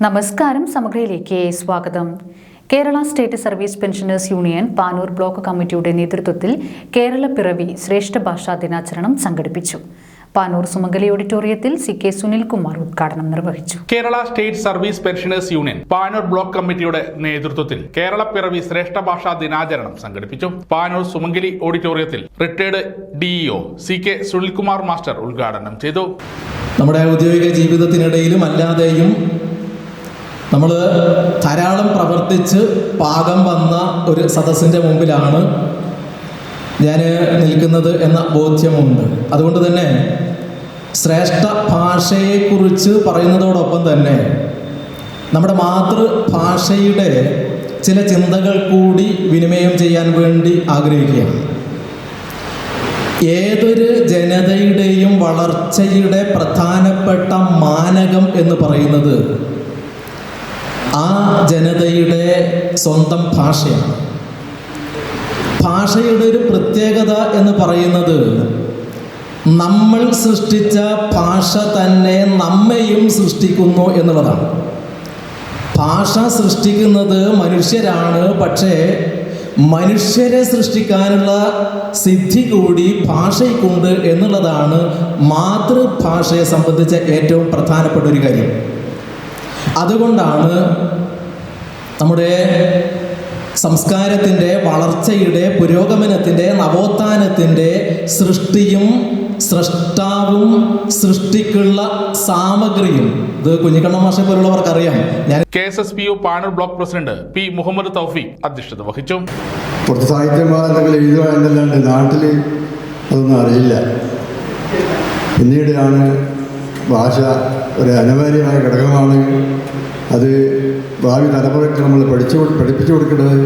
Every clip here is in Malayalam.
നമസ്കാരം. സമഗ്രയിലേക്ക് സ്വാഗതം. Kerala state service pensioners union Panoor block കമ്മിറ്റിയുടെ നേതൃത്വത്തിൽ കേരള പിറവി ശ്രേഷ്ഠ ഭാഷാ ദിനാചരണം സംഘടിപ്പിച്ചു. പാനൂർ സുമംഗലി ഓഡിറ്റോറിയത്തിൽ CK സുനിൽകുമാർ ഉദ്ഘാടനം നിർവഹിച്ചു. Kerala state service pensioners union Panoor block കമ്മിറ്റിയുടെ നേതൃത്വത്തിൽ കേരള പിറവി ശ്രേഷ്ഠ ഭാഷാ ദിനാചരണം സംഘടിപ്പിച്ചു. പാനൂർ സുമംഗലി ഓഡിറ്റോറിയത്തിൽ retired DEO CK Sunilkumar master ഉദ്ഘാടനം ചെയ്തു. നമ്മുടെ ഔദ്യോഗിക ജീവിതത്തിനിടയിലും അല്ലാതെയും നമ്മൾ ധാരാളം പ്രവർത്തിച്ച് പാകം വന്ന ഒരു സദസ്സിൻ്റെ മുമ്പിലാണ് ഞാൻ നിൽക്കുന്നത് എന്ന ബോധ്യമുണ്ട്. അതുകൊണ്ട് തന്നെ ശ്രേഷ്ഠ ഭാഷയെക്കുറിച്ച് പറയുന്നതോടൊപ്പം തന്നെ നമ്മുടെ മാതൃഭാഷയുടെ ചില ചിന്തകൾ കൂടി വിനിമയം ചെയ്യാൻ വേണ്ടി ആഗ്രഹിക്കുകയാണ്. ഏതൊരു ജനതയുടെയും വളർച്ചയുടെ പ്രധാനപ്പെട്ട മാനകം എന്ന് പറയുന്നത് ആ ജനതയുടെ സ്വന്തം ഭാഷയാണ്. ഭാഷയുടെ ഒരു പ്രത്യേകത എന്ന് പറയുന്നത് നമ്മൾ സൃഷ്ടിച്ച ഭാഷ തന്നെ നമ്മെയും സൃഷ്ടിക്കുന്നു എന്നുള്ളതാണ്. ഭാഷ സൃഷ്ടിക്കുന്നത് മനുഷ്യരാണ്, പക്ഷേ മനുഷ്യരെ സൃഷ്ടിക്കാനുള്ള സിദ്ധി കൂടി ഭാഷയ്ക്കുണ്ട് എന്നുള്ളതാണ് മാതൃഭാഷയെ സംബന്ധിച്ച ഏറ്റവും പ്രധാനപ്പെട്ട ഒരു കാര്യം. അതുകൊണ്ടാണ് നമ്മുടെ സംസ്കാരത്തിൻ്റെ വളർച്ചയുടെ പുരോഗമനത്തിൻ്റെ നവോത്ഥാനത്തിൻ്റെ സൃഷ്ടിയും സൃഷ്ടാവും സൃഷ്ടിക്കുള്ള സാമഗ്രിയും ഇത് കുഞ്ഞിക്കണ്ണ മാഷെ പോലുള്ളവർക്കറിയാം. ഞാൻ KSSPU Panoor block president P Muhammad Thoufeeq അധ്യക്ഷത വഹിച്ചു. കുറച്ച് സാഹിത്യമോ എന്തെങ്കിലും എഴുതുക എന്നല്ലാണ്ട് നാട്ടിൽ അതൊന്നും അറിയില്ല. പിന്നീടാണ് ഭാഷ ഒരു അനിവാര്യമായ ഘടകമാണ്. അത് ഭാവി തലമുറയ്ക്ക് നമ്മൾ പഠിപ്പിച്ചു കൊടുക്കേണ്ടത്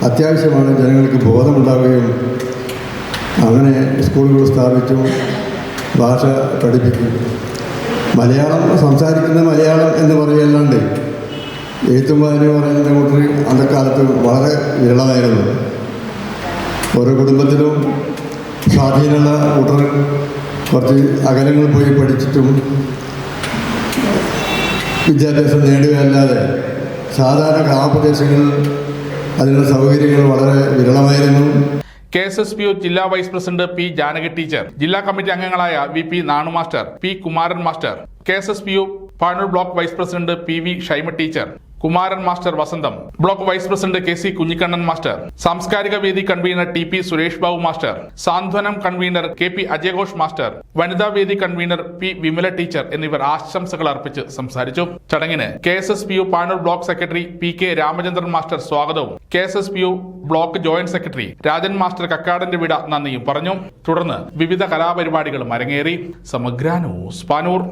അത്യാവശ്യമാണ്. ജനങ്ങൾക്ക് ബോധമുണ്ടാവുകയും അങ്ങനെ സ്കൂളുകൾ സ്ഥാപിച്ചു ഭാഷ പഠിപ്പിക്കും. മലയാളം സംസാരിക്കുന്ന മലയാളം എന്ന് പറയല്ലാണ്ട് എഴുത്തും വായന പറയുന്ന കൂട്ടർ അന്നക്കാലത്ത് വളരെ വിരളമായിരുന്നു. ഓരോ കുടുംബത്തിലും സ്വാധീനമുള്ള കൂട്ടർ കുറച്ച് അകലങ്ങൾ പോയി പഠിച്ചിട്ടും വിദ്യാഭ്യാസം നേടുകയല്ലാതെ സാധാരണ ഗ്രാമപ്രദേശങ്ങളിൽ അതിനുള്ള സൗകര്യങ്ങൾ വളരെ വിരളമായിരുന്നു. KSSPU ജില്ലാ vice president P Janaki teacher, ജില്ലാ കമ്മിറ്റി അംഗങ്ങളായ VP Nanu master, P Kumaran master, KSSPU Panoor block vice president PV Shaima teacher, Kumaran master Vasantham, block vice president KC Kunhikannan master, സാംസ്കാരിക വേദി convener TP Suresh Babu master, സാന്ത്വനം കൺവീനർ KP അജയഘോഷ് മാസ്റ്റർ, വനിതാ വേദി കൺവീനർ P വിമല ടീച്ചർ എന്നിവർ ആശംസകൾ അർപ്പിച്ച് സംസാരിച്ചു. ചടങ്ങിന് KSSPU Panoor block secretary PK Ramachandran master സ്വാഗതവും KSSPU block joint secretary Rajan master കക്കാടന്റെ വിട നന്ദിയും പറഞ്ഞു. തുടർന്ന് വിവിധ കലാപരിപാടികളും അരങ്ങേറി. സമഗ്ര ന്യൂസ് പാനൂർ.